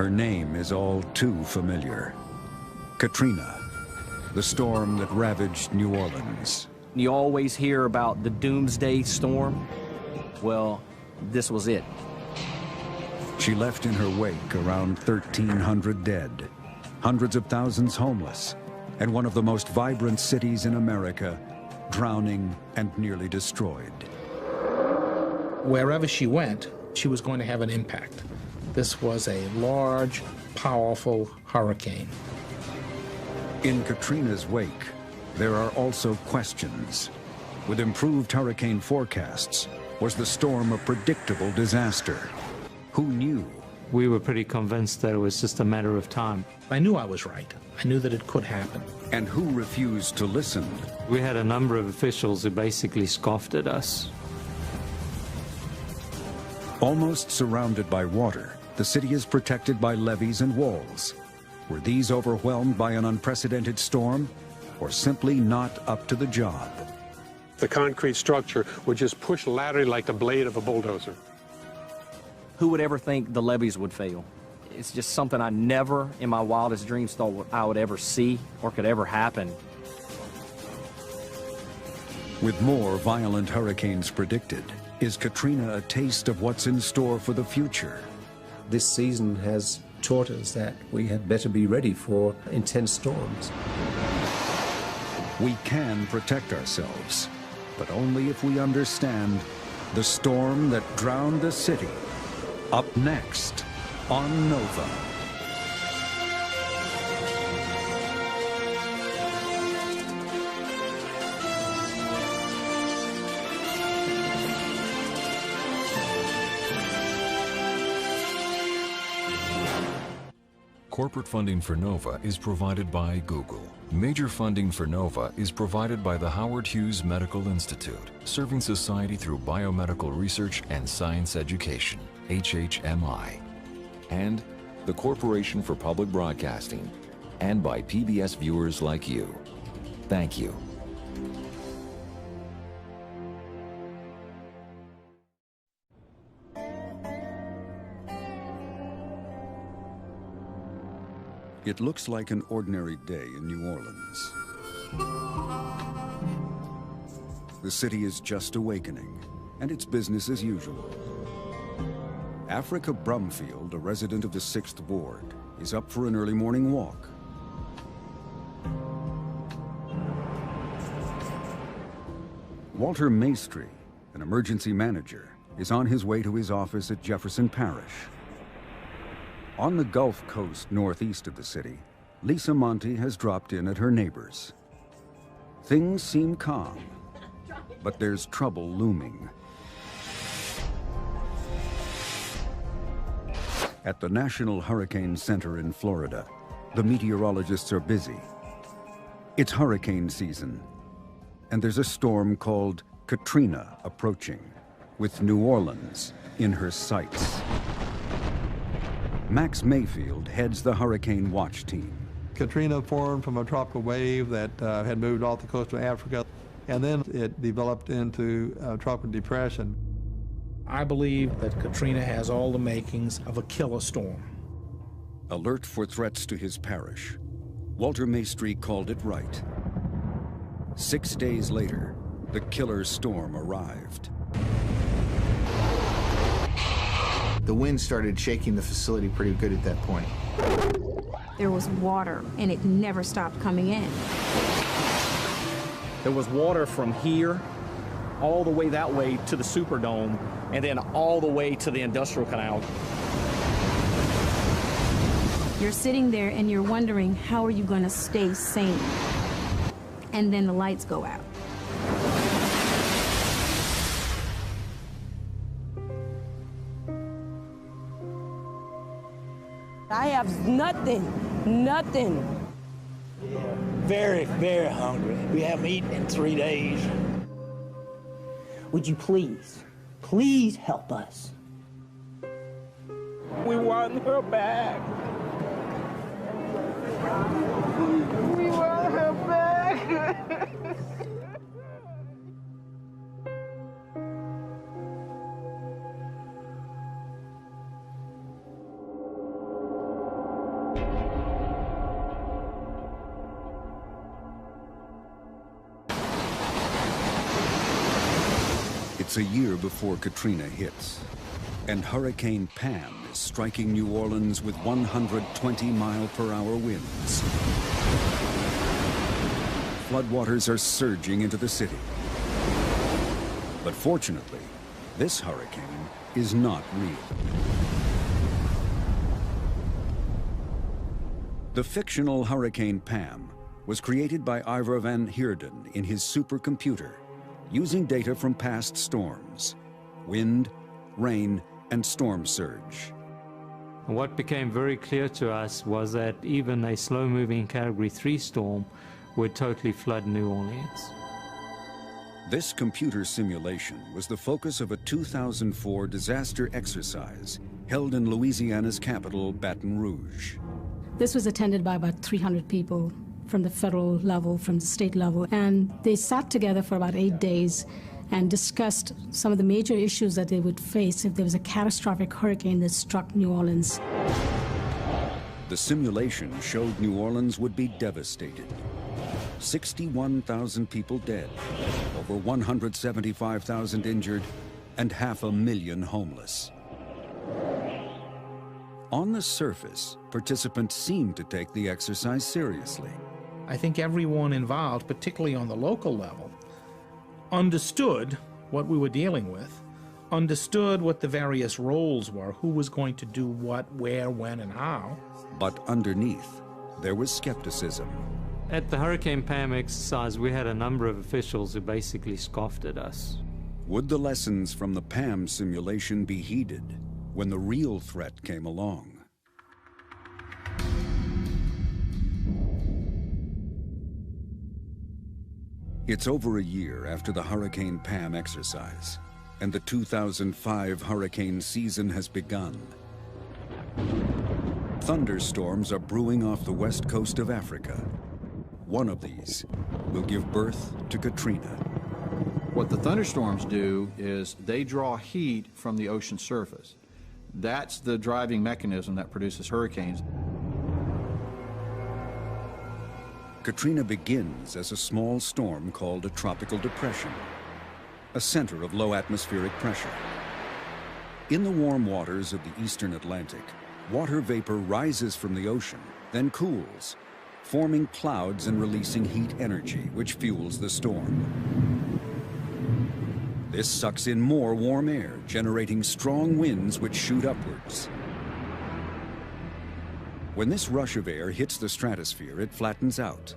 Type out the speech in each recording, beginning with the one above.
Her name is all too familiar. Katrina, the storm that ravaged New Orleans. You always hear about the doomsday storm. Well, this was it. She left in her wake around 1,300 dead, hundreds of thousands homeless, and one of the most vibrant cities in America drowning and nearly destroyed. Wherever she went, she was going to have an impact. This was a large, powerful hurricane. In Katrina's wake, there are also questions. With improved hurricane forecasts, was the storm a predictable disaster? Who knew? We were pretty convinced that it was just a matter of time. I knew I was right. I knew that it could happen. And who refused to listen? We had a number of officials who basically scoffed at us. Almost surrounded by water, the city is protected by levees and walls. Were these overwhelmed by an unprecedented storm, or simply not up to the job? The concrete structure would just push laterally like the blade of a bulldozer. Who would ever think the levees would fail? It's just something I never, in my wildest dreams, thought I would ever see or could ever happen. With more violent hurricanes predicted, is Katrina a taste of what's in store for the future? This season has taught us that we had better be ready for intense storms. We can protect ourselves, but only if we understand the storm that drowned the city. Up next on Nova. Corporate funding for NOVA is provided by Google. Major funding for NOVA is provided by the Howard Hughes Medical Institute, serving society through biomedical research and science education, HHMI. And the Corporation for Public Broadcasting, and by PBS viewers like you. Thank you. It looks like an ordinary day in New Orleans. The city is just awakening, and it's business as usual. Africa Brumfield, a resident of the 6th Ward, is up for an early morning walk. Walter Maestri, an emergency manager, is on his way to his office at Jefferson Parish. On the Gulf Coast northeast of the city, Lisa Monte has dropped in at her neighbor's. Things seem calm, but there's trouble looming. At the National Hurricane Center in Florida, the meteorologists are busy. It's hurricane season, and there's a storm called Katrina approaching, with New Orleans in her sights. Max Mayfield heads the Hurricane Watch Team. Katrina formed from a tropical wave that had moved off the coast of Africa, and then it developed into a tropical depression. I believe that Katrina has all the makings of a killer storm. Alert for threats to his parish, Walter Maestri called it right. 6 days later, the killer storm arrived. The wind started shaking the facility pretty good at that point. There was water, and it never stopped coming in. There was water from here all the way that way to the Superdome, and then all the way to the Industrial Canal. You're sitting there and you're wondering, how are you going to stay sane? And then the lights go out. I have nothing. Yeah, very, very hungry. We haven't eaten in 3 days. Would you please help us? We want her back. We want her back. It's a year before Katrina hits, and Hurricane Pam is striking New Orleans with 120-mile-per-hour winds. Floodwaters are surging into the city. But fortunately, this hurricane is not real. The fictional Hurricane Pam was created by Ivor van Heerden in his supercomputer, using data from past storms, wind, rain, and storm surge. What became very clear to us was that even a slow-moving Category 3 storm would totally flood New Orleans. This computer simulation was the focus of a 2004 disaster exercise held in Louisiana's capital, Baton Rouge. This was attended by about 300 people from the federal level, from the state level, and they sat together for about 8 days and discussed some of the major issues that they would face if there was a catastrophic hurricane that struck New Orleans. The simulation showed New Orleans would be devastated. 61,000 people dead, over 175,000 injured, and 500,000 homeless. On the surface, participants seemed to take the exercise seriously. I think everyone involved, particularly on the local level, understood what we were dealing with, understood what the various roles were, who was going to do what, where, when, and how. But underneath, there was skepticism. At the Hurricane Pam exercise, we had a number of officials who basically scoffed at us. Would the lessons from the Pam simulation be heeded when the real threat came along? It's over a year after the Hurricane Pam exercise, and the 2005 hurricane season has begun. Thunderstorms are brewing off the west coast of Africa. One of these will give birth to Katrina. What the thunderstorms do is they draw heat from the ocean surface. That's the driving mechanism that produces hurricanes. Katrina begins as a small storm called a tropical depression, a center of low atmospheric pressure. In the warm waters of the eastern Atlantic, water vapor rises from the ocean, then cools, forming clouds and releasing heat energy, which fuels the storm. This sucks in more warm air, generating strong winds which shoot upwards. When this rush of air hits the stratosphere, it flattens out.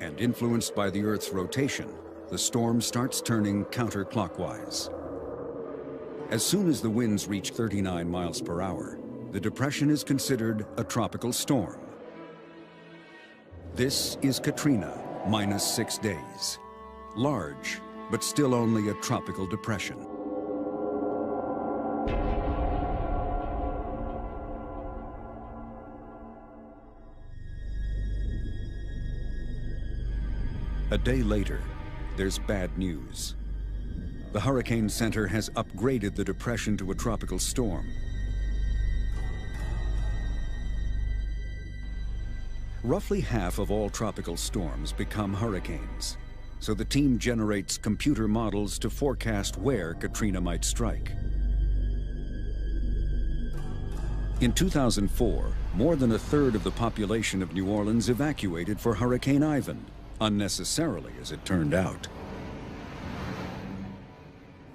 And influenced by the Earth's rotation, the storm starts turning counterclockwise. As soon as the winds reach 39 miles per hour, the depression is considered a tropical storm. This is Katrina, minus 6 days. Large, but still only a tropical depression. A day later, there's bad news. The Hurricane Center has upgraded the depression to a tropical storm. Roughly half of all tropical storms become hurricanes, so the team generates computer models to forecast where Katrina might strike. In 2004, more than a third of the population of New Orleans evacuated for Hurricane Ivan, unnecessarily as it turned out.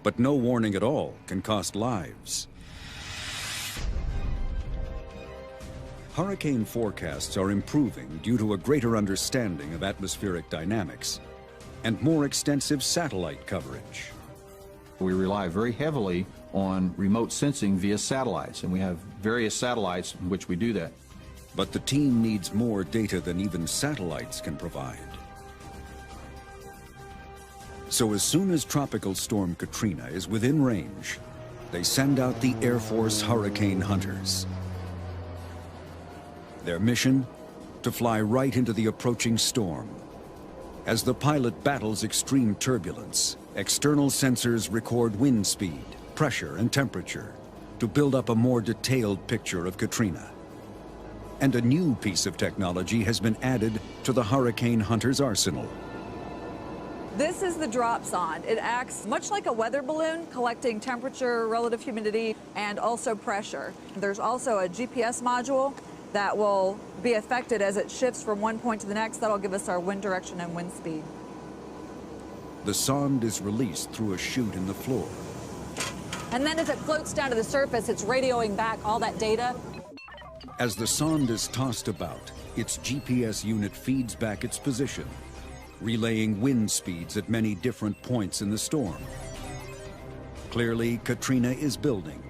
But no warning at all can cost lives. Hurricane forecasts are improving due to a greater understanding of atmospheric dynamics and more extensive satellite coverage. We rely very heavily on remote sensing via satellites, and we have various satellites in which we do that. But the team needs more data than even satellites can provide. So as soon as Tropical Storm Katrina is within range, they send out the Air Force Hurricane Hunters. Their mission? To fly right into the approaching storm. As the pilot battles extreme turbulence, external sensors record wind speed, pressure, and temperature to build up a more detailed picture of Katrina. And a new piece of technology has been added to the Hurricane Hunter's arsenal. This is the drop sonde. It acts much like a weather balloon, collecting temperature, relative humidity, and also pressure. There's also a GPS module that will be affected as it shifts from one point to the next. That'll give us our wind direction and wind speed. The sonde is released through a chute in the floor. And then as it floats down to the surface, it's radioing back all that data. As the sonde is tossed about, its GPS unit feeds back its position, relaying wind speeds at many different points in the storm. Clearly, Katrina is building.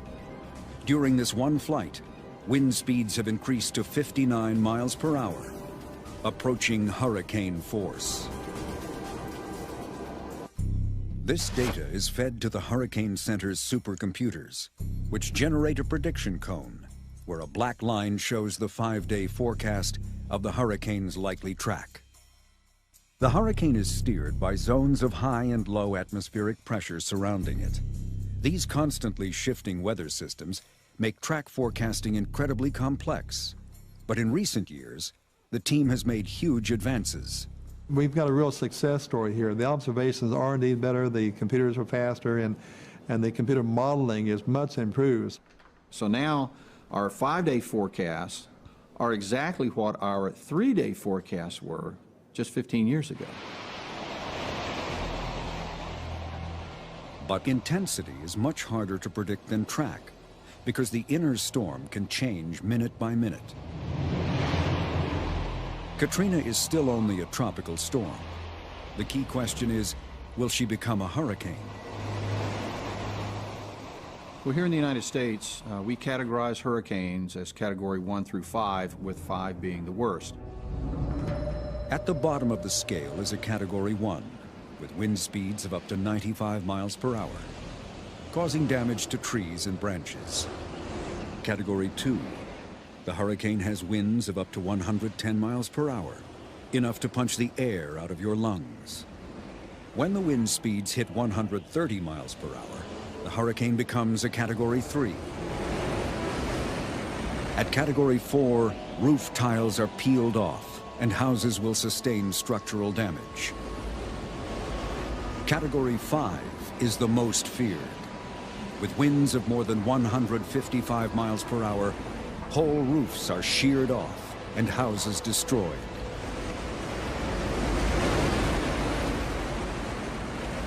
During this one flight, wind speeds have increased to 59 miles per hour, approaching hurricane force. This data is fed to the Hurricane Center's supercomputers, which generate a prediction cone, where a black line shows the 5-day forecast of the hurricane's likely track. The hurricane is steered by zones of high and low atmospheric pressure surrounding it. These constantly shifting weather systems make track forecasting incredibly complex. But in recent years, the team has made huge advances. We've got a real success story here. The observations are indeed better, the computers are faster, and the computer modeling is much improved. So now our 5-day forecasts are exactly what our 3-day forecasts were just 15 years ago. But intensity is much harder to predict than track, because the inner storm can change minute by minute. Katrina is still only a tropical storm. The key question is, will she become a hurricane? Well, here in the United States, we categorize hurricanes as Category 1 through 5, with 5 being the worst. At the bottom of the scale is a Category 1, with wind speeds of up to 95 miles per hour, causing damage to trees and branches. Category 2. The hurricane has winds of up to 110 miles per hour, enough to punch the air out of your lungs. When the wind speeds hit 130 miles per hour, the hurricane becomes a Category 3. At Category 4, roof tiles are peeled off, and houses will sustain structural damage. Category 5 is the most feared. With winds of more than 155 miles per hour, whole roofs are sheared off and houses destroyed.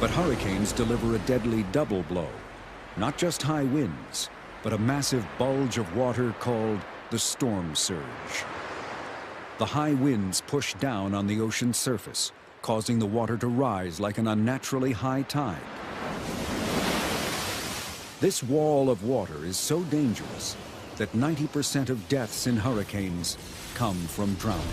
But hurricanes deliver a deadly double blow. Not just high winds, but a massive bulge of water called the storm surge. The high winds push down on the ocean's surface, causing the water to rise like an unnaturally high tide. This wall of water is so dangerous that 90% of deaths in hurricanes come from drowning.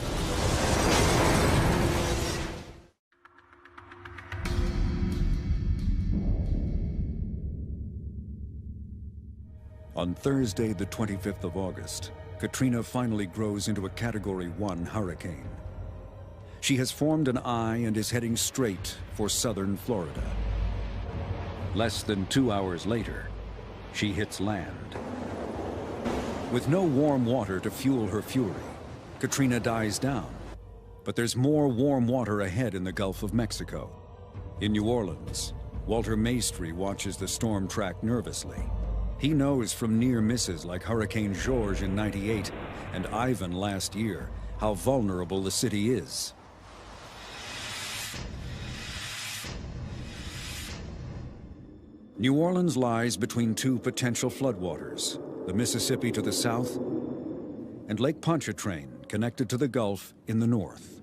On Thursday, the 25th of August, Katrina finally grows into a Category 1 hurricane. She has formed an eye and is heading straight for southern Florida. Less than 2 hours later, she hits land. With no warm water to fuel her fury, Katrina dies down. But there's more warm water ahead in the Gulf of Mexico. In New Orleans, Walter Maestri watches the storm track nervously. He knows from near misses like Hurricane George in '98 and Ivan last year how vulnerable the city is. New Orleans lies between two potential floodwaters, the Mississippi to the south and Lake Pontchartrain, connected to the Gulf in the north.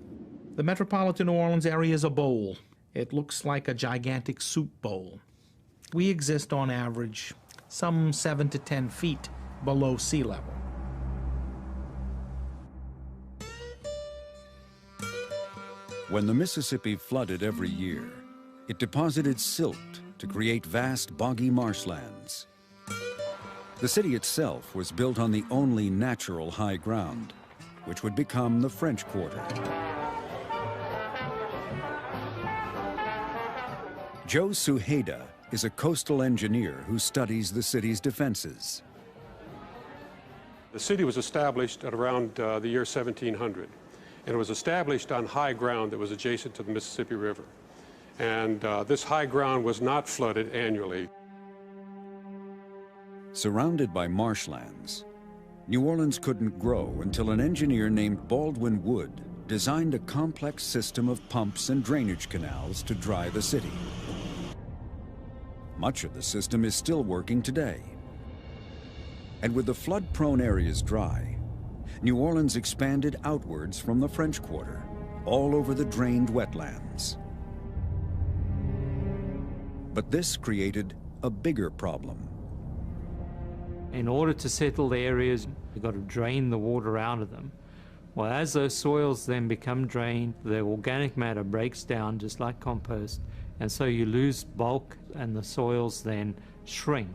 The metropolitan New Orleans area is a bowl. It looks like a gigantic soup bowl. We exist on average some 7 to 10 feet below sea level. When the Mississippi flooded every year, it deposited silt to create vast boggy marshlands. The city itself was built on the only natural high ground, which would become the French Quarter. Joe Suheda is a coastal engineer who studies the city's defenses. The city was established at around the year 1700, and it was established on high ground that was adjacent to the Mississippi River. and this high ground was not flooded annually. Surrounded by marshlands, New Orleans couldn't grow until an engineer named Baldwin Wood designed a complex system of pumps and drainage canals to dry the city. Much of the system is still working today. And with the flood-prone areas dry, New Orleans expanded outwards from the French Quarter, all over the drained wetlands. But this created a bigger problem. In order to settle the areas, you've got to drain the water out of them. Well, as those soils then become drained, the organic matter breaks down just like compost, and so you lose bulk and the soils then shrink.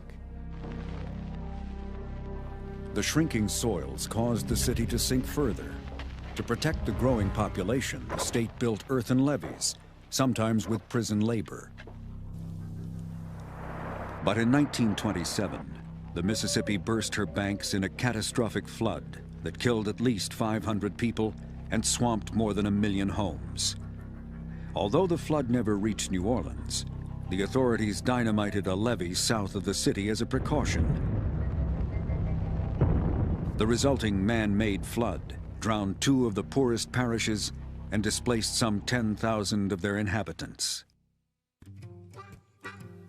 The shrinking soils caused the city to sink further. To protect the growing population, the state built earthen levees, sometimes with prison labor. But in 1927, the Mississippi burst her banks in a catastrophic flood that killed at least 500 people and swamped more than 1 million homes. Although the flood never reached New Orleans, the authorities dynamited a levee south of the city as a precaution. The resulting man-made flood drowned 2 of the poorest parishes and displaced some 10,000 of their inhabitants.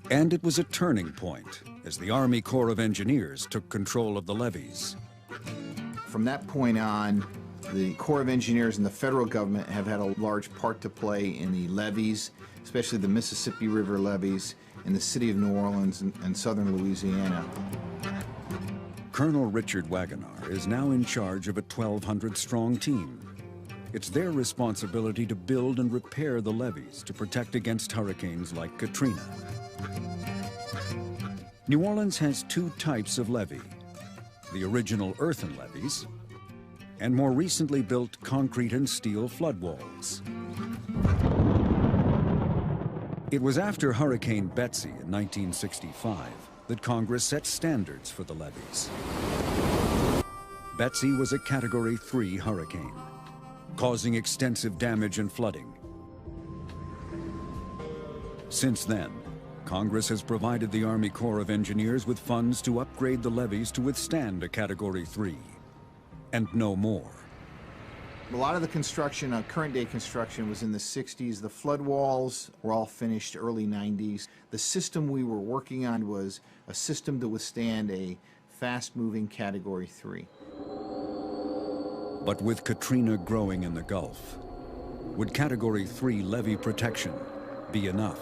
And it was a turning point as the Army Corps of Engineers took control of the levees. From that point on, the Corps of Engineers and the federal government have had a large part to play in the levees, especially the Mississippi River levees in the city of New Orleans and southern Louisiana. Colonel Richard Wagoner is now in charge of a 1,200-strong team. It's their responsibility to build and repair the levees to protect against hurricanes like Katrina. New Orleans has 2 types of levee: the original earthen levees and more recently built concrete and steel flood walls. It was after Hurricane Betsy in 1965 that Congress set standards for the levees. Betsy was a Category 3 hurricane, causing extensive damage and flooding. Since then, Congress has provided the Army Corps of Engineers with funds to upgrade the levees to withstand a Category 3, and no more. A lot of the construction, current day construction, was in the 60s. The flood walls were all finished early 90s. The system we were working on was a system to withstand a fast-moving Category 3. But with Katrina growing in the Gulf, would Category 3 levee protection be enough?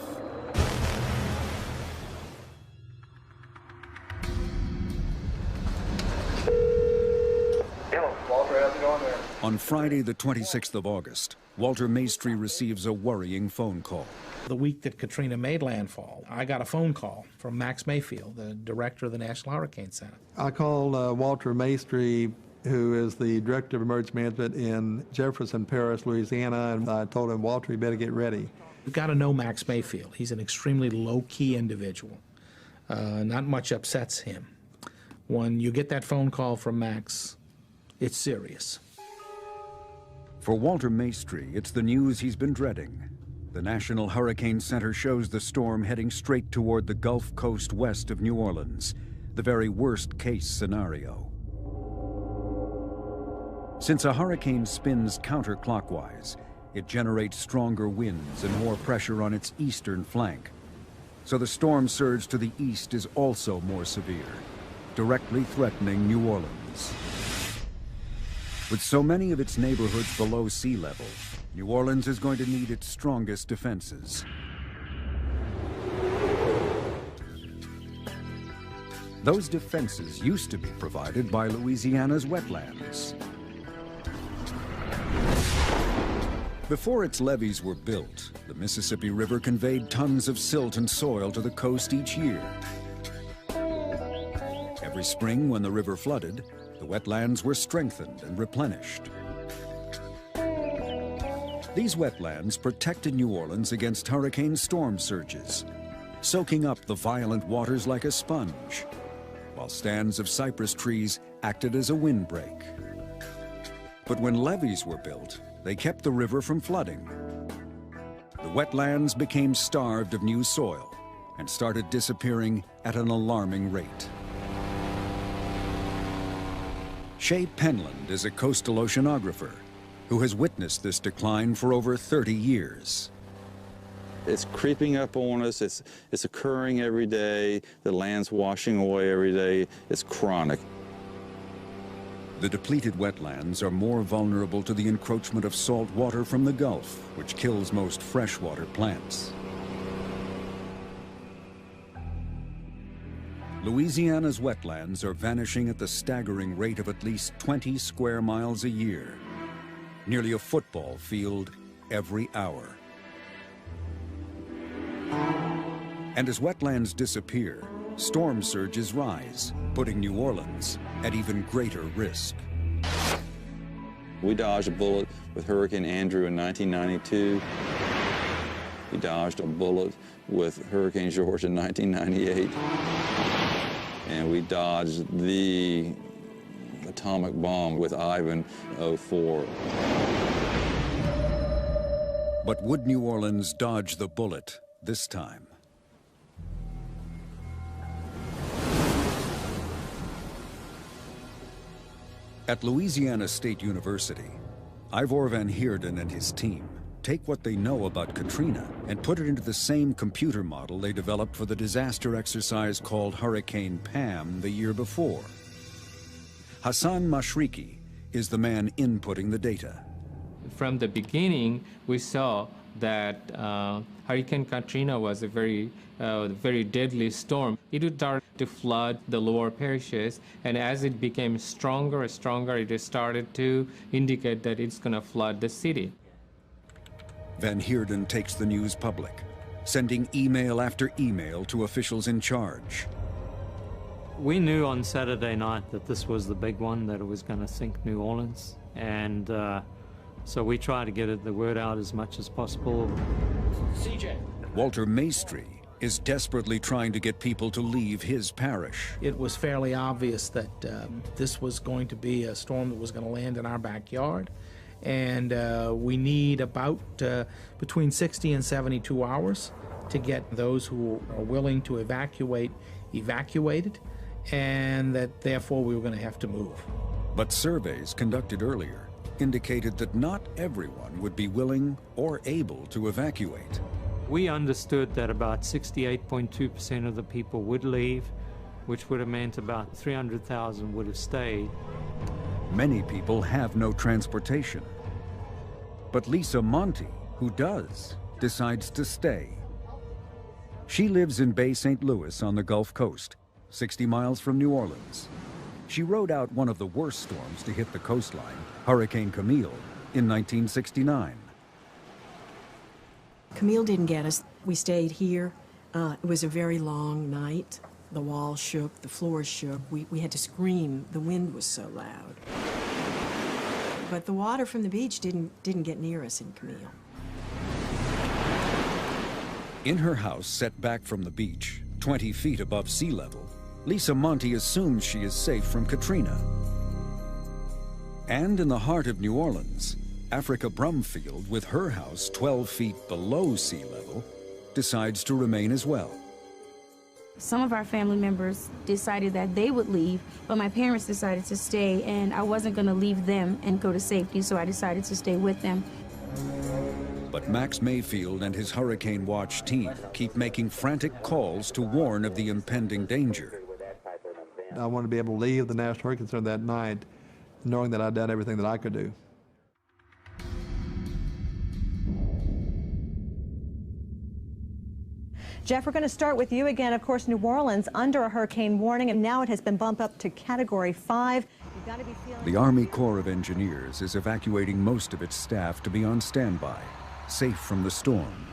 On Friday, the 26th of August, Walter Maestri receives a worrying phone call. The week that Katrina made landfall, I got a phone call from Max Mayfield, the director of the National Hurricane Center. I called Walter Maestri, who is the director of emergency management in Jefferson Parish, Louisiana, and I told him, Walter, you better get ready. You've got to know Max Mayfield. He's an extremely low-key individual. Not much upsets him. When you get that phone call from Max, it's serious. For Walter Maestri, it's the news he's been dreading. The National Hurricane Center shows the storm heading straight toward the Gulf Coast west of New Orleans, the very worst-case scenario. Since a hurricane spins counterclockwise, it generates stronger winds and more pressure on its eastern flank. So the storm surge to the east is also more severe, directly threatening New Orleans. With so many of its neighborhoods below sea level, New Orleans is going to need its strongest defenses. Those defenses used to be provided by Louisiana's wetlands. Before its levees were built, the Mississippi River conveyed tons of silt and soil to the coast each year. Every spring, when the river flooded, the wetlands were strengthened and replenished. These wetlands protected New Orleans against hurricane storm surges, soaking up the violent waters like a sponge, while stands of cypress trees acted as a windbreak. But when levees were built, they kept the river from flooding. The wetlands became starved of new soil and started disappearing at an alarming rate. Shay Penland is a coastal oceanographer who has witnessed this decline for over 30 years. It's creeping up on us. It's occurring every day. The land's washing away every day. It's chronic. The depleted wetlands are more vulnerable to the encroachment of salt water from the Gulf, which kills most freshwater plants. Louisiana's wetlands are vanishing at the staggering rate of at least 20 square miles a year, nearly a football field every hour. And as wetlands disappear, storm surges rise, putting New Orleans at even greater risk. We dodged a bullet with Hurricane Andrew in 1992. We dodged a bullet with Hurricane George in 1998. And we dodged the atomic bomb with Ivan in 2004. But would New Orleans dodge the bullet this time? At Louisiana State University, Ivor Van Heerden and his team take what they know about Katrina and put it into the same computer model they developed for the disaster exercise called Hurricane Pam the year before. Hassan Mashriki is the man inputting the data. From the beginning, we saw that Hurricane Katrina was a very deadly storm. It would start to flood the lower parishes, and as it became stronger and stronger, it started to indicate that it's going to flood the city. Van Heerden takes the news public, sending email after email to officials in charge. We knew on Saturday night that this was the big one, that it was going to sink New Orleans, and so we tried to get the word out as much as possible. CJ. Walter Maestri is desperately trying to get people to leave his parish. It was fairly obvious that this was going to be a storm that was going to land in our backyard, and we need about between 60 and 72 hours to get those who are willing to evacuate evacuated, and that therefore we were going to have to move. But surveys conducted earlier indicated that not everyone would be willing or able to evacuate. We understood that about 68.2% of the people would leave, which would have meant about 300,000 would have stayed. Many people have no transportation. But Lisa Monty, who does, decides to stay. She lives in Bay St. Louis on the Gulf Coast, 60 miles from New Orleans. She rode out one of the worst storms to hit the coastline, Hurricane Camille, in 1969. Camille didn't get us. We stayed here. It was a very long night. The walls shook, the floors shook. We had to scream. The wind was so loud. But the water from the beach didn't get near us in Camille. In her house set back from the beach, 20 feet above sea level, Lisa Monty assumes she is safe from Katrina. And in the heart of New Orleans, Africa Brumfield, with her house 12 feet below sea level, decides to remain as well. Some of our family members decided that they would leave, but my parents decided to stay, and I wasn't going to leave them and go to safety, so I decided to stay with them. But Max Mayfield and his Hurricane Watch team keep making frantic calls to warn of the impending danger. I wanted to be able to leave the National Hurricane Center that night knowing that I'd done everything that I could do. Jeff, we're going to start with you again. Of course, New Orleans under a hurricane warning, and now it has been bumped up to Category 5. You've got to be feeling... The Army Corps of Engineers is evacuating most of its staff to be on standby, safe from the storm.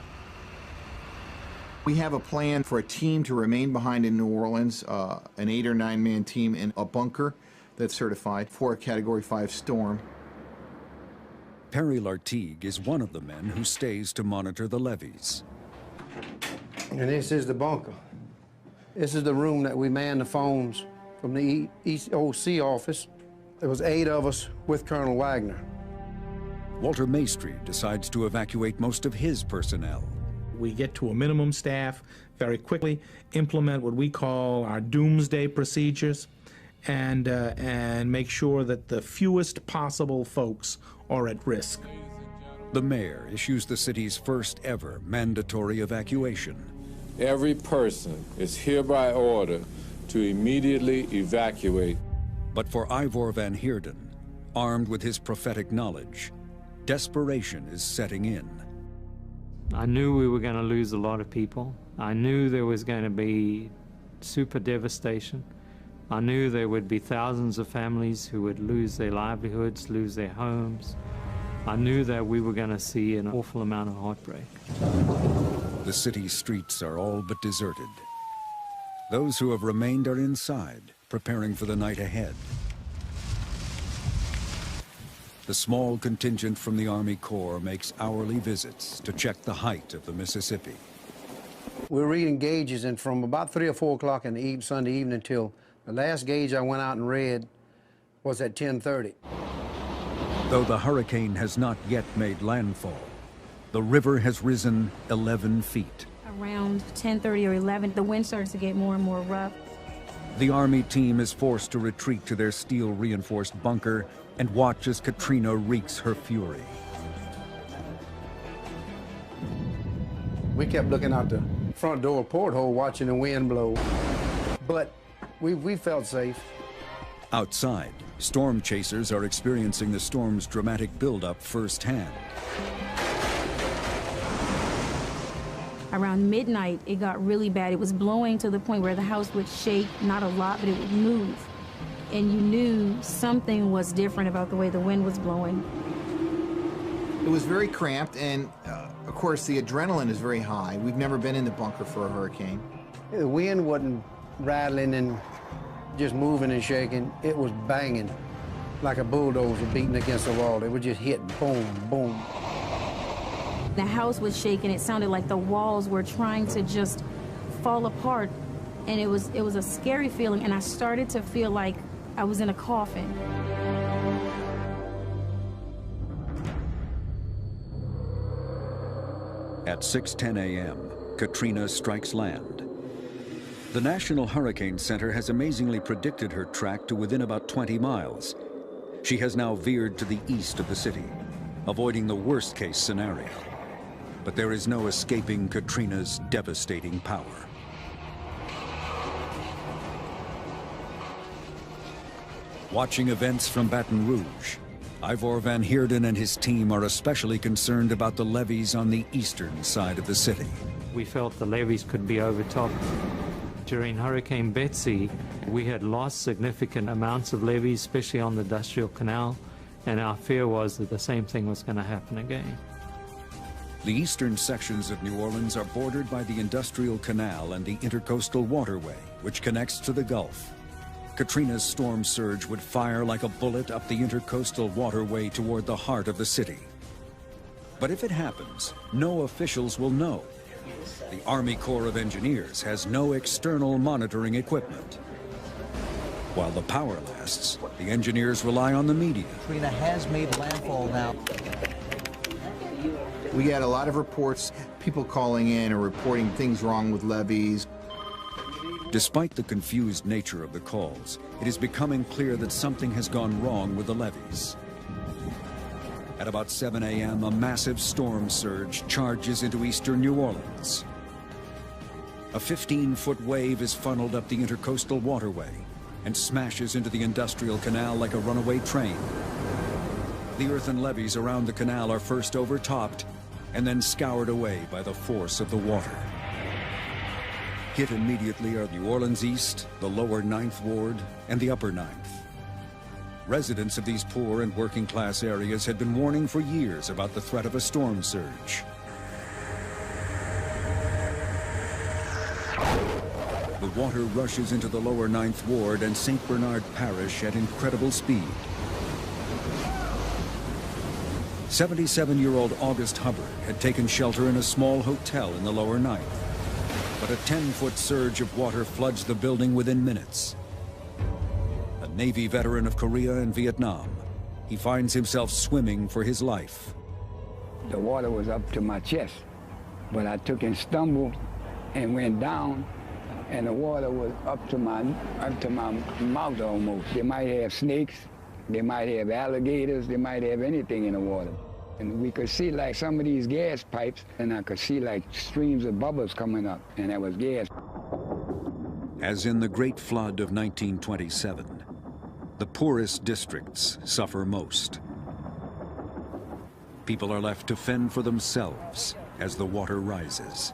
We have a plan for a team to remain behind in New Orleans, an 8 or 9 man team in a bunker that's certified for a Category 5 storm. Perry Lartigue is one of the men who stays to monitor the levees. And this is the bunker. This is the room that we man the phones from the EOC office. There was 8 of us with Colonel Wagner. Walter Maestri decides to evacuate most of his personnel. We get to a minimum staff very quickly, implement what we call our doomsday procedures, and make sure that the fewest possible folks are at risk. The mayor issues the city's first ever mandatory evacuation. Every person is hereby ordered to immediately evacuate. But for Ivor Van Heerden, armed with his prophetic knowledge, desperation is setting in. I knew we were going to lose a lot of people. I knew there was going to be super devastation. I knew there would be thousands of families who would lose their livelihoods, lose their homes. I knew that we were going to see an awful amount of heartbreak. The city streets are all but deserted. Those who have remained are inside, preparing for the night ahead. The small contingent from the Army Corps makes hourly visits to check the height of the Mississippi. We're reading gauges, and from about 3 or 4 o'clock in the Sunday evening till the last gauge I went out and read was at 10:30. Though the hurricane has not yet made landfall, the river has risen 11 feet. Around 10:30 or 11, the wind starts to get more and more rough. The Army team is forced to retreat to their steel-reinforced bunker and watch as Katrina wreaks her fury. We kept looking out the front door porthole watching the wind blow, but we felt safe. Outside, storm chasers are experiencing the storm's dramatic buildup firsthand. Around midnight, it got really bad. It was blowing to the point where the house would shake, not a lot, but it would move. And you knew something was different about the way the wind was blowing. It was very cramped, and of course the adrenaline is very high. We've never been in the bunker for a hurricane. The wind wasn't rattling and just moving and shaking. It was banging like a bulldozer beating against the wall. It would just hit, boom, boom. The house was shaking. It sounded like the walls were trying to just fall apart. And it was a scary feeling, and I started to feel like I was in a coffin. At 6:10 a.m., Katrina strikes land. The National Hurricane Center has amazingly predicted her track to within about 20 miles. She has now veered to the east of the city, avoiding the worst-case scenario. But there is no escaping Katrina's devastating power. Watching events from Baton Rouge, Ivor Van Heerden and his team are especially concerned about the levees on the eastern side of the city. We felt the levees could be overtopped. During Hurricane Betsy, we had lost significant amounts of levees, especially on the Industrial Canal, and our fear was that the same thing was going to happen again. The eastern sections of New Orleans are bordered by the Industrial Canal and the Intercoastal Waterway, which connects to the Gulf. Katrina's storm surge would fire like a bullet up the Intercoastal Waterway toward the heart of the city. But if it happens, no officials will know. The Army Corps of Engineers has no external monitoring equipment. While the power lasts, the engineers rely on the media. Katrina has made landfall now. We got a lot of reports, people calling in or reporting things wrong with levees. Despite the confused nature of the calls, it is becoming clear that something has gone wrong with the levees. At about 7 a.m., a massive storm surge charges into eastern New Orleans. A 15-foot wave is funneled up the Intercoastal Waterway and smashes into the Industrial Canal like a runaway train. The earthen levees around the canal are first overtopped and then scoured away by the force of the water. Hit immediately are New Orleans East, the lower 9th Ward, and the upper 9th. Residents of these poor and working-class areas had been warning for years about the threat of a storm surge. The water rushes into the lower 9th Ward and St. Bernard Parish at incredible speed. 77-year-old August Hubbard had taken shelter in a small hotel in the lower 9th. But a 10-foot surge of water floods the building within minutes. A Navy veteran of Korea and Vietnam, he finds himself swimming for his life. The water was up to my chest. But I took and stumbled and went down, and the water was up to my mouth almost. They might have snakes, they might have alligators, they might have anything in the water. And we could see like some of these gas pipes, and I could see like streams of bubbles coming up, and that was gas. As in the Great Flood of 1927, the poorest districts suffer most. People are left to fend for themselves as the water rises.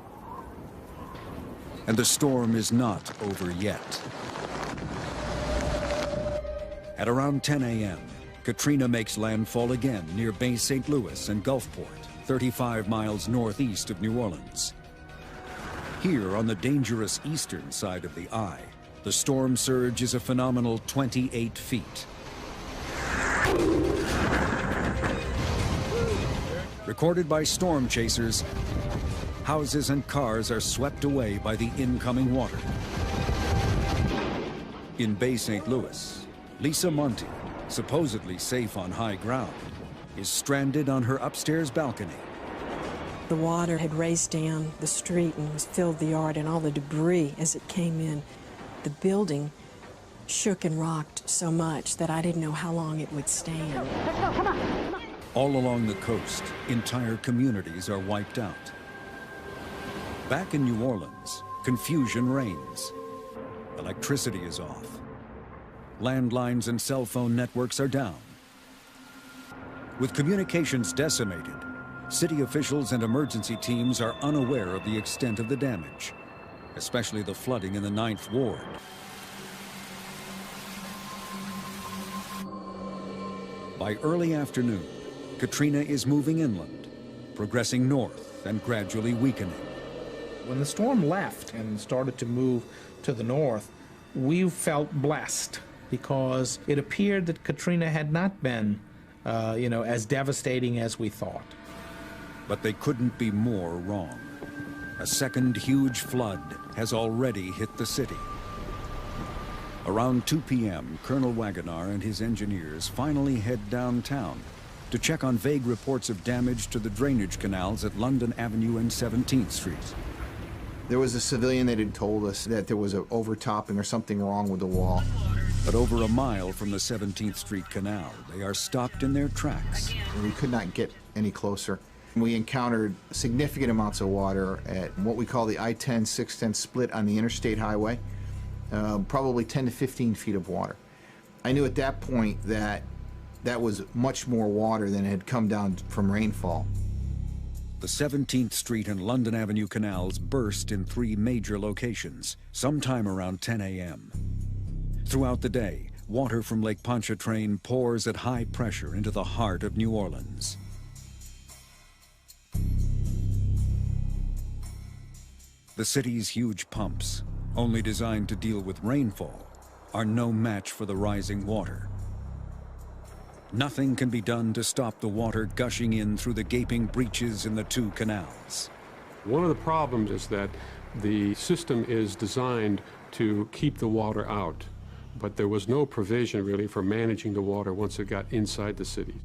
And the storm is not over yet. At around 10 a.m., Katrina makes landfall again near Bay St. Louis and Gulfport, 35 miles northeast of New Orleans. Here, on the dangerous eastern side of the eye, the storm surge is a phenomenal 28 feet. Recorded by storm chasers, houses and cars are swept away by the incoming water. In Bay St. Louis, Lisa Monte, supposedly safe on high ground, is stranded on her upstairs balcony. The water had raced down the street and was filled the yard, and all the debris as it came in. The building shook and rocked so much that I didn't know how long it would stand. Let's go, come on, come on. All along the coast, entire communities are wiped out. Back in New Orleans, confusion reigns. Electricity is off. Landlines and cell phone networks are down. With communications decimated, city officials and emergency teams are unaware of the extent of the damage, especially the flooding in the 9th Ward. By early afternoon, Katrina is moving inland, progressing north and gradually weakening. When the storm left and started to move to the north, we felt blessed because it appeared that Katrina had not been, as devastating as we thought. But they couldn't be more wrong. A second huge flood has already hit the city. Around 2 p.m., Colonel Wagonar and his engineers finally head downtown to check on vague reports of damage to the drainage canals at London Avenue and 17th Street. There was a civilian that had told us that there was an overtopping or something wrong with the wall. But over a mile from the 17th Street Canal, they are stopped in their tracks. We could not get any closer. We encountered significant amounts of water at what we call the I-10-610 split on the interstate highway, probably 10 to 15 feet of water. I knew at that point that that was much more water than had come down from rainfall. The 17th Street and London Avenue canals burst in 3 major locations, sometime around 10 a.m. Throughout the day, water from Lake Pontchartrain pours at high pressure into the heart of New Orleans. The city's huge pumps, only designed to deal with rainfall, are no match for the rising water. Nothing can be done to stop the water gushing in through the gaping breaches in the 2 canals. One of the problems is that the system is designed to keep the water out, but there was no provision really for managing the water once it got inside the city.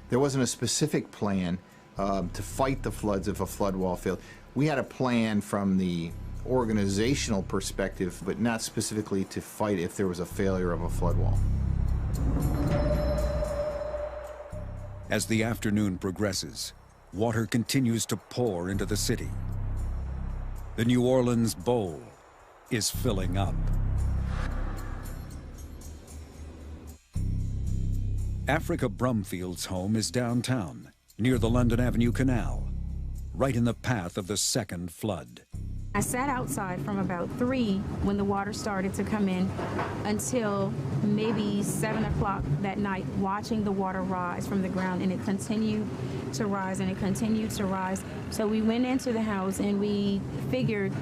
There wasn't a specific plan to fight the floods if a flood wall failed. We had a plan from the organizational perspective, but not specifically to fight if there was a failure of a flood wall. As the afternoon progresses, water continues to pour into the city. The New Orleans Bowl is filling up. Africa Brumfield's home is downtown, near the London Avenue Canal, right in the path of the second flood. I sat outside from about 3 when the water started to come in until maybe 7 o'clock that night, watching the water rise from the ground, and it continued to rise and it continued to rise. So we went into the house and we figured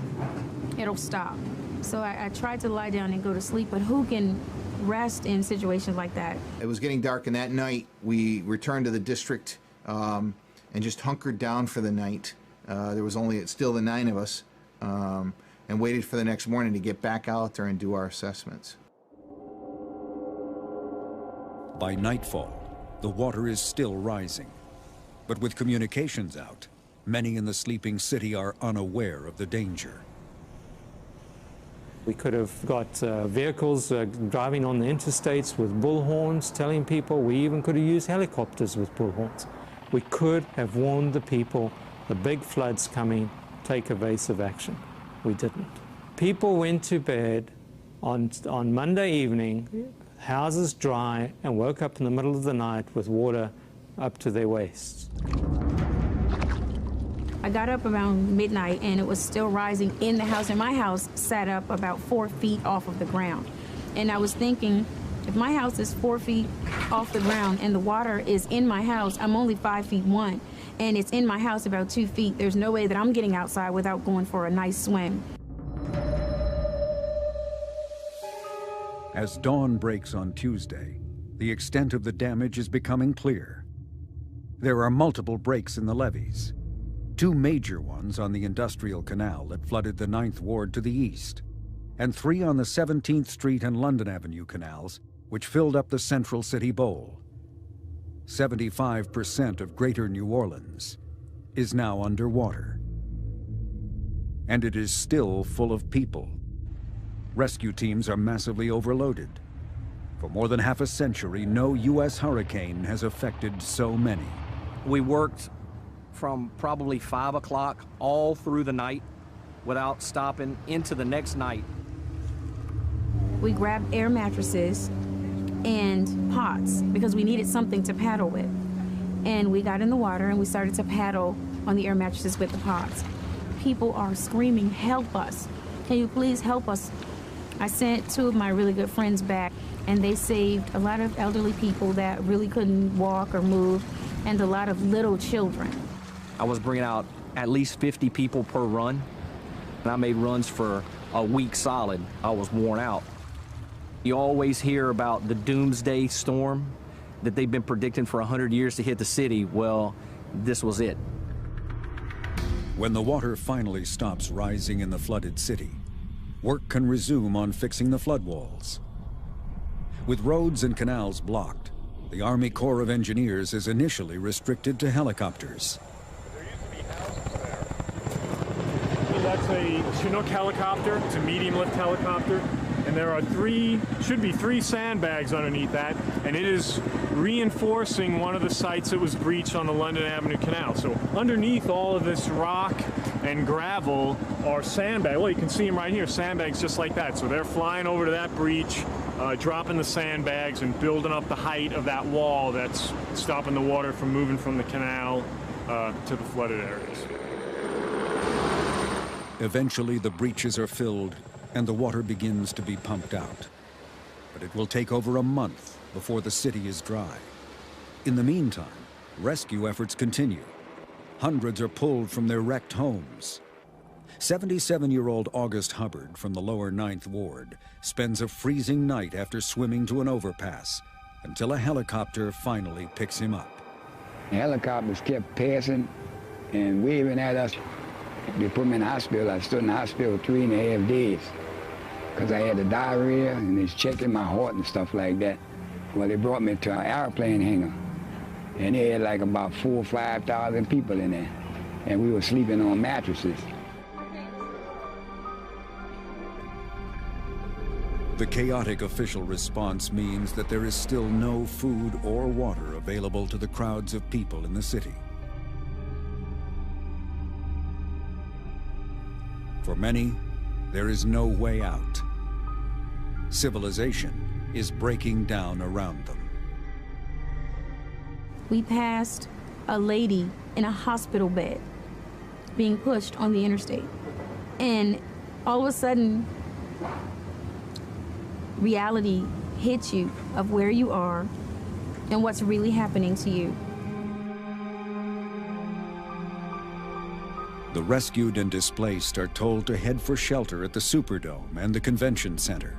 it'll stop. So I tried to lie down and go to sleep, but who can rest in situations like that? It was getting dark, and that night we returned to the district and just hunkered down for the night. There was only still the 9 of us. And waited for the next morning to get back out there and do our assessments. By nightfall, the water is still rising. But with communications out, Many in the sleeping city are unaware of the danger. We could have got vehicles driving on the interstates with bullhorns telling people. We even could have used helicopters with bullhorns. We could have warned the people, the big flood's coming, take evasive action. We didn't. People went to bed on Monday evening, houses dry, and woke up in the middle of the night with water up to their waists. I got up around midnight and it was still rising in the house, and my house sat up about 4 feet off of the ground. And I was thinking, if my house is 4 feet off the ground and the water is in my house, I'm only 5'1", and it's in my house about 2 feet. There's no way that I'm getting outside without going for a nice swim. As dawn breaks on Tuesday, the extent of the damage is becoming clear. There are multiple breaks in the levees. 2 major ones on the Industrial Canal that flooded the 9th Ward to the east, and 3 on the 17th Street and London Avenue canals, which filled up the central city bowl. 75% of greater New Orleans is now underwater. And it is still full of people. Rescue teams are massively overloaded. For more than half a century, no U.S. hurricane has affected so many. We worked from probably 5 o'clock all through the night without stopping into the next night. We grabbed air mattresses and pots because we needed something to paddle with. And we got in the water and we started to paddle on the air mattresses with the pots. People are screaming, "Help us. Can you please help us?" I sent 2 of my really good friends back, and they saved a lot of elderly people that really couldn't walk or move, and a lot of little children. I was bringing out at least 50 people per run, and I made runs for a week solid. I was worn out. You always hear about the doomsday storm that they've been predicting for 100 years to hit the city. Well, this was it. When the water finally stops rising in the flooded city, work can resume on fixing the flood walls. With roads and canals blocked, the Army Corps of Engineers is initially restricted to helicopters. That's a Chinook helicopter. It's a medium lift helicopter. And there are should be three sandbags underneath that. And it is reinforcing one of the sites that was breached on the London Avenue Canal. So underneath all of this rock and gravel are sandbags. Well, you can see them right here, sandbags just like that. So they're flying over to that breach, dropping the sandbags and building up the height of that wall that's stopping the water from moving from the canal to the flooded areas. Eventually, the breaches are filled and the water begins to be pumped out. But it will take over a month before the city is dry. In the meantime, rescue efforts continue. Hundreds are pulled from their wrecked homes. 77-year-old August Hubbard from the lower 9th Ward spends a freezing night after swimming to an overpass until a helicopter finally picks him up. The helicopters kept passing and waving at us. They put me in the hospital. I stood in the hospital 3.5 days because I had a diarrhea and they was checking my heart and stuff like that. Well, they brought me to an airplane hangar and they had like about 4,000 or 5,000 people in there and we were sleeping on mattresses. The chaotic official response means that there is still no food or water available to the crowds of people in the city. For many, there is no way out. Civilization is breaking down around them. We passed a lady in a hospital bed being pushed on the interstate. And all of a sudden, reality hits you of where you are and what's really happening to you. The rescued and displaced are told to head for shelter at the Superdome and the Convention Center.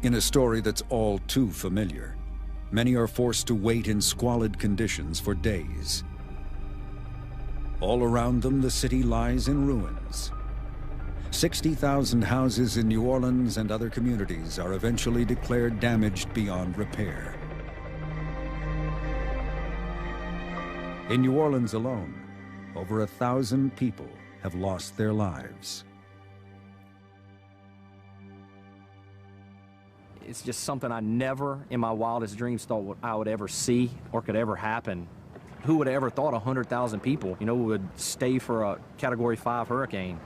In a story that's all too familiar, many are forced to wait in squalid conditions for days. All around them, the city lies in ruins. 60,000 houses in New Orleans and other communities are eventually declared damaged beyond repair. In New Orleans alone, over 1,000 people have lost their lives. It's just something I never in my wildest dreams thought I would ever see or could ever happen. Who would have ever thought 100,000 people, would stay for a Category 5 hurricane?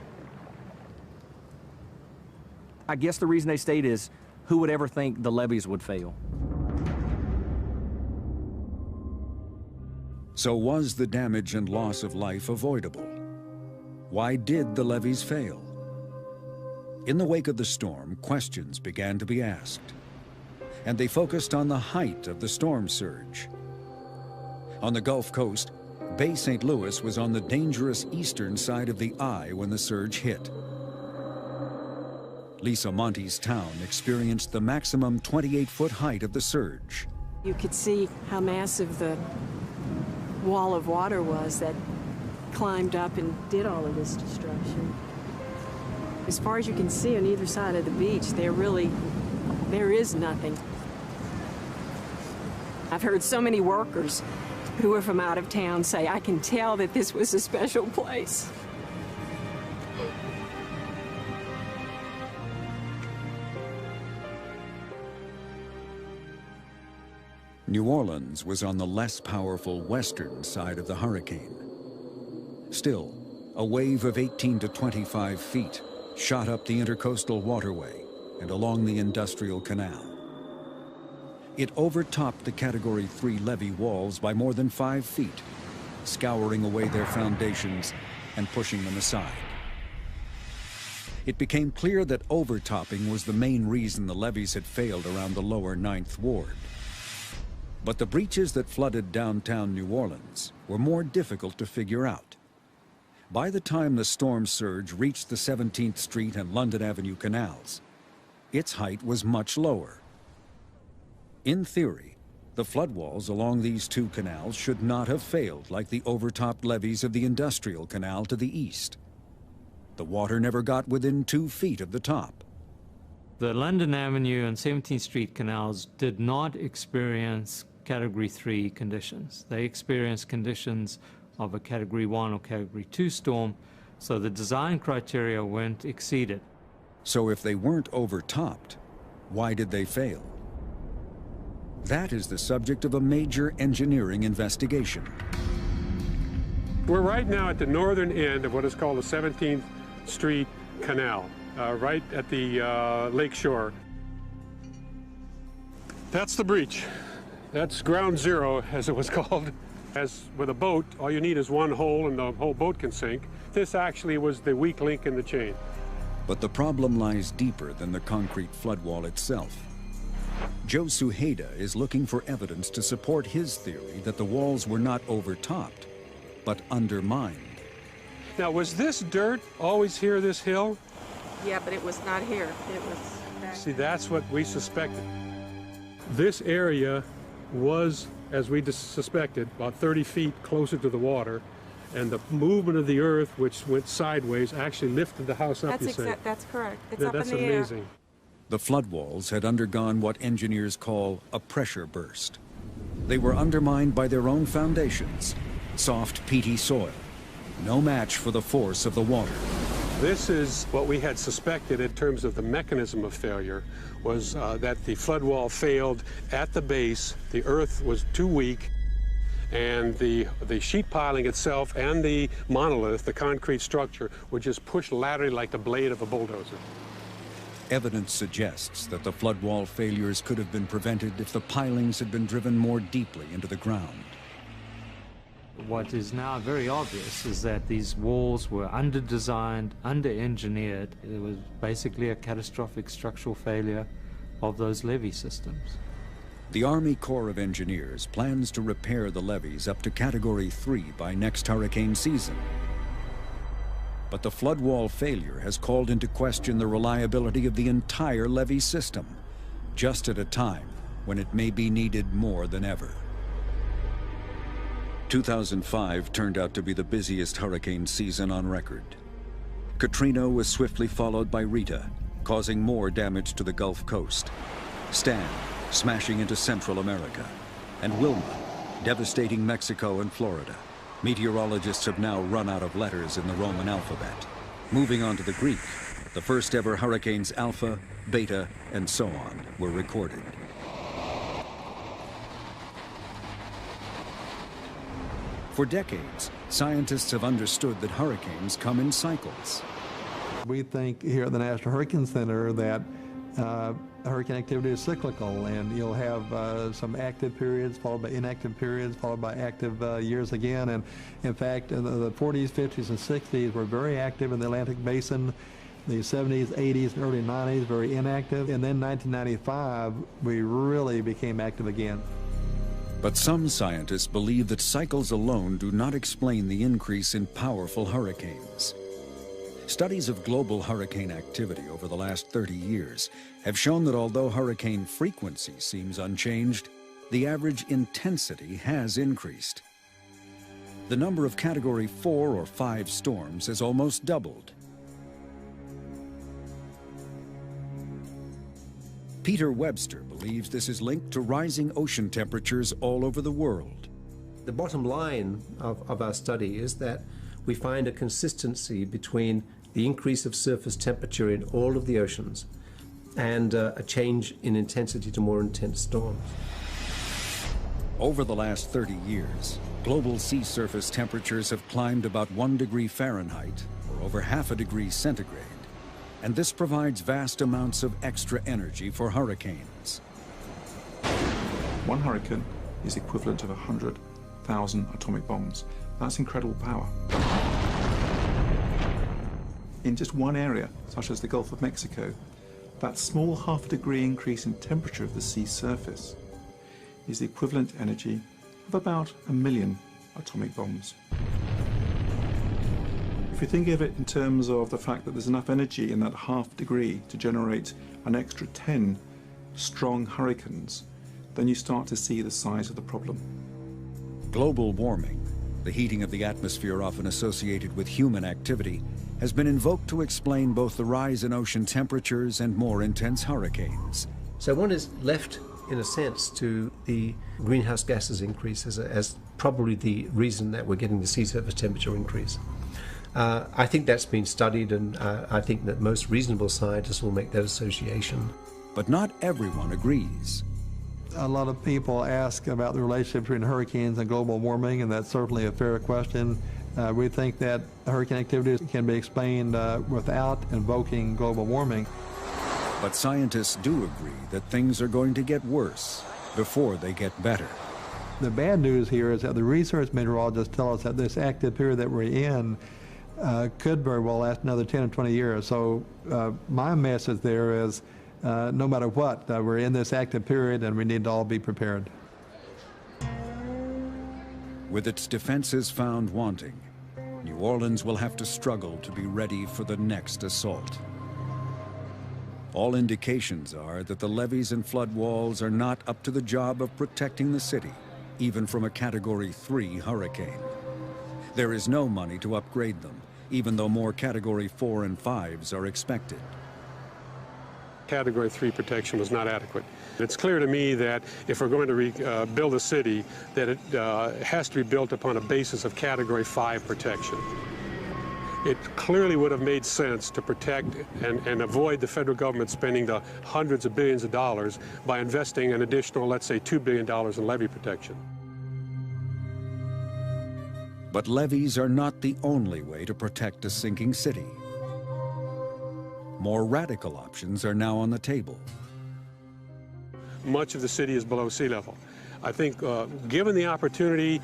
I guess the reason they stayed is, who would ever think the levees would fail? So was the damage and loss of life avoidable? Why did the levees fail? In the wake of the storm, questions began to be asked, and they focused on the height of the storm surge. On the Gulf Coast, Bay St. Louis was on the dangerous eastern side of the eye when the surge hit. Lisa Monte's town experienced the maximum 28-foot height of the surge. You could see how massive the wall of water was that climbed up and did all of this destruction. As far as you can see on either side of the beach, there is nothing. I've heard so many workers who are from out of town say, I can tell that this was a special place. New Orleans was on the less powerful western side of the hurricane. Still, a wave of 18 to 25 feet shot up the intercoastal waterway and along the industrial canal. It overtopped the Category 3 levee walls by more than 5 feet, scouring away their foundations and pushing them aside. It became clear that overtopping was the main reason the levees had failed around the lower 9th Ward. But the breaches that flooded downtown New Orleans were more difficult to figure out. By the time the storm surge reached the 17th Street and London Avenue canals, its height was much lower. In theory, the floodwalls along these two canals should not have failed like the overtopped levees of the Industrial Canal to the east. The water never got within 2 feet of the top. The London Avenue and 17th Street canals did not experience Category 3 conditions. They experienced conditions of a Category 1 or Category 2 storm, so the design criteria weren't exceeded. So if they weren't overtopped, why did they fail? That is the subject of a major engineering investigation. We're right now at the northern end of what is called the 17th Street Canal, right at the lake shore. That's the breach. That's ground zero, as it was called. As with a boat, all you need is one hole and the whole boat can sink. This actually was the weak link in the chain. But the problem lies deeper than the concrete floodwall itself. Joe Suheda is looking for evidence to support his theory that the walls were not overtopped, but undermined. Now, was this dirt always here, this hill? Yeah, but it was not here. It was... See, that's what we suspected. This area was, as we suspected, about 30 feet closer to the water, and the movement of the earth, which went sideways, actually lifted the house up, That's correct. It's up that's in the air. amazing. The floodwalls had undergone what engineers call a pressure burst. They were undermined by their own foundations, soft, peaty soil, no match for the force of the water. This is what we had suspected in terms of the mechanism of failure, was that the floodwall failed at the base, the earth was too weak, and the sheet piling itself and the monolith, the concrete structure, would just push laterally like the blade of a bulldozer. Evidence suggests that the floodwall failures could have been prevented if the pilings had been driven more deeply into the ground. What is now very obvious is that these walls were under-designed, under-engineered. It was basically a catastrophic structural failure of those levee systems. The Army Corps of Engineers plans to repair the levees up to Category 3 by next hurricane season. But the floodwall failure has called into question the reliability of the entire levee system, just at a time when it may be needed more than ever. 2005 turned out to be the busiest hurricane season on record. Katrina was swiftly followed by Rita, causing more damage to the Gulf Coast. Stan, smashing into Central America, and Wilma, devastating Mexico and Florida. Meteorologists have now run out of letters in the Roman alphabet. Moving on to the Greek, the first ever hurricanes Alpha, Beta, and so on were recorded. For decades, scientists have understood that hurricanes come in cycles. We think here at the National Hurricane Center that hurricane activity is cyclical, and you'll have some active periods followed by inactive periods followed by active years again. And in fact, in the 40s, 50s, and 60s were very active in the Atlantic Basin. The 70s, 80s, and early 90s very inactive. And then 1995, we really became active again. But some scientists believe that cycles alone do not explain the increase in powerful hurricanes. Studies of global hurricane activity over the last 30 years have shown that although hurricane frequency seems unchanged, the average intensity has increased. The number of Category 4 or 5 storms has almost doubled. Peter Webster believes this is linked to rising ocean temperatures all over the world. The bottom line of our study is that we find a consistency between the increase of surface temperature in all of the oceans and a change in intensity to more intense storms. Over the last 30 years, global sea surface temperatures have climbed about 1 degree Fahrenheit, or over half a degree centigrade. And this provides vast amounts of extra energy for hurricanes. One hurricane is equivalent of 100,000 atomic bombs. That's incredible power. In just one area, such as the Gulf of Mexico, that small half-degree increase in temperature of the sea surface is the equivalent energy of about 1 million atomic bombs. If you think of it in terms of the fact that there's enough energy in that half degree to generate an extra 10 strong hurricanes, then you start to see the size of the problem. Global warming, the heating of the atmosphere often associated with human activity, has been invoked to explain both the rise in ocean temperatures and more intense hurricanes. So one is left, in a sense, to the greenhouse gases increase as probably the reason that we're getting the sea surface temperature increase. I think that's been studied, and I think that most reasonable scientists will make that association. But not everyone agrees. A lot of people ask about the relationship between hurricanes and global warming, and that's certainly a fair question. We think that hurricane activity can be explained without invoking global warming. But scientists do agree that things are going to get worse before they get better. The bad news here is that the research meteorologists tell us that this active period that we're in could very well last another 10 or 20 years. So my message there is, no matter what, we're in this active period and we need to all be prepared. With its defenses found wanting, New Orleans will have to struggle to be ready for the next assault. All indications are that the levees and flood walls are not up to the job of protecting the city, even from a Category 3 hurricane. There is no money to upgrade them, even though more Category 4 and 5s are expected. Category 3 protection was not adequate. It's clear to me that if we're going to build a city, that it has to be built upon a basis of Category 5 protection. It clearly would have made sense to protect and avoid the federal government spending the hundreds of billions of dollars by investing an additional, let's say, $2 billion in levee protection. But levees are not the only way to protect a sinking city. More radical options are now on the table. Much of the city is below sea level. I think given the opportunity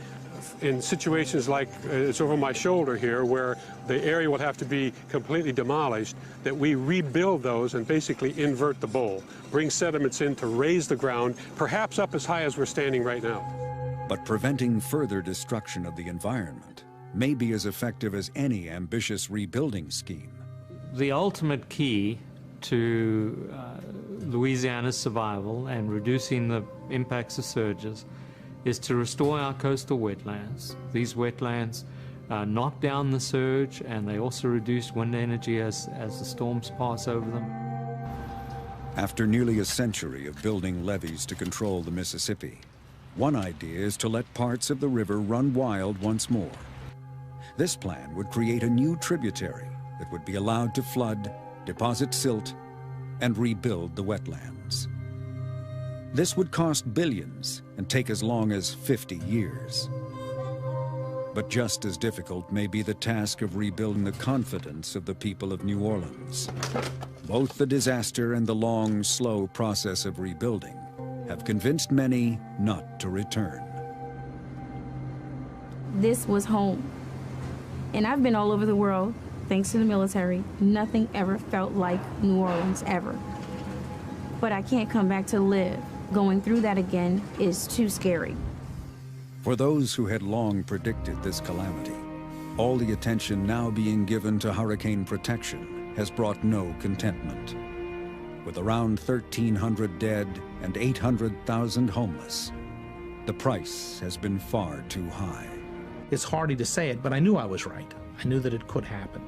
in situations like it's over my shoulder here, where the area will have to be completely demolished, that we rebuild those and basically invert the bowl, bring sediments in to raise the ground, perhaps up as high as we're standing right now. But preventing further destruction of the environment may be as effective as any ambitious rebuilding scheme. The ultimate key to Louisiana's survival and reducing the impacts of surges is to restore our coastal wetlands. These wetlands knock down the surge, and they also reduce wind energy as the storms pass over them. After nearly a century of building levees to control the Mississippi, One idea is to let parts of the river run wild once more. This plan would create a new tributary that would be allowed to flood, deposit silt, and rebuild the wetlands. This would cost billions and take as long as 50 years. But just as difficult may be the task of rebuilding the confidence of the people of New Orleans. Both the disaster and the long, slow process of rebuilding have convinced many not to return. This was home. And I've been all over the world, thanks to the military. Nothing ever felt like New Orleans, ever. But I can't come back to live. Going through that again is too scary. For those who had long predicted this calamity, all the attention now being given to hurricane protection has brought no contentment. With around 1,300 dead and 800,000 homeless, the price has been far too high. It's hardy to say it, but I knew I was right. I knew that it could happen.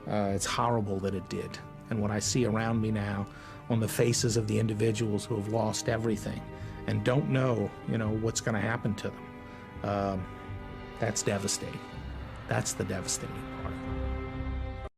It's horrible that it did. And what I see around me now on the faces of the individuals who have lost everything and don't know, what's going to happen to them, that's devastating. That's the devastating part.